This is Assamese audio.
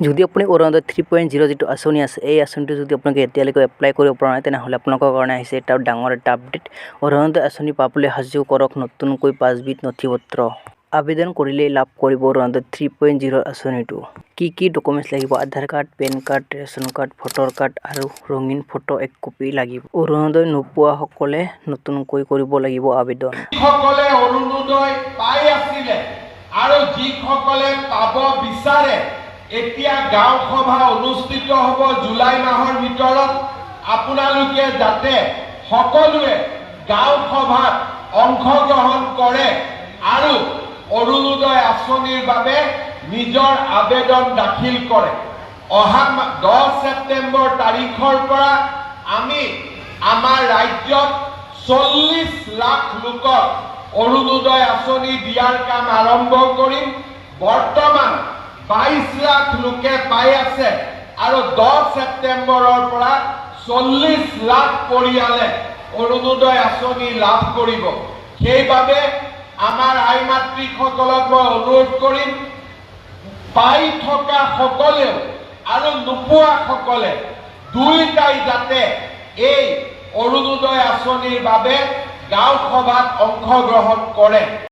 যদি আপুনি অৰুণোদয় 3.0 যিটো আঁচনি আছে এই আঁচনিটো যদি আপোনালোকে এতিয়ালৈকে এপ্লাই কৰিব পৰা নাই তেনেহ'লে আপোনালোকৰ কাৰণে আহিছে এটা ডাঙৰ এটা আপডেট। অৰুণোদয় আঁচনি পাবলৈ সাজু কৰক নতুনকৈ 5বিধ নথিপত্ৰ। আবেদন কৰিলেই লাভ কৰিব অৰুণোদয় 3.0 আঁচনিটো। কি ডকুমেণ্টছ লাগিব? Aadhaar card, pan card, ration card, voter card আৰু ৰঙীন ফটো 1 কপি লাগিব। অৰুণোদয় নোপোৱাসকলে নতুনকৈ কৰিব লাগিব আবেদন। যিসকলে অৰুণোদয় পাই আছিলে আৰু যিসকলে পাব বিচাৰে এতিয়া গাঁও সভা অনুষ্ঠিত হ'ব জুলাই মাহৰ ভিতৰত। আপোনালোকে যাতে সকলোৱে গাঁও সভাত অংশগ্ৰহণ কৰে আৰু অৰুণোদয় আঁচনিৰ বাবে নিজৰ আবেদন দাখিল কৰে। অহা 10 ছেপ্টেম্বৰ তাৰিখৰ পৰা আমি আমাৰ ৰাজ্যত 40 লাখ লোকক অৰুণোদয় আঁচনি দিয়াৰ কাম আৰম্ভ কৰিম। বৰ্তমান 22 লাখ লোকে পাই আছে আৰু 10 ছেপ্টেম্বৰৰ পৰা 40 লাখ পৰিয়ালে অৰুণোদয় আঁচনি লাভ কৰিব। সেইবাবে আমাৰ আই মাতৃসকলক মই অনুৰোধ কৰিম, পাই থকা সকলেও আৰু নোপোৱা সকলে দুয়োটাই যাতে এই অৰুণোদয় আঁচনিৰ বাবে গাঁও সভাত অংশগ্ৰহণ কৰে।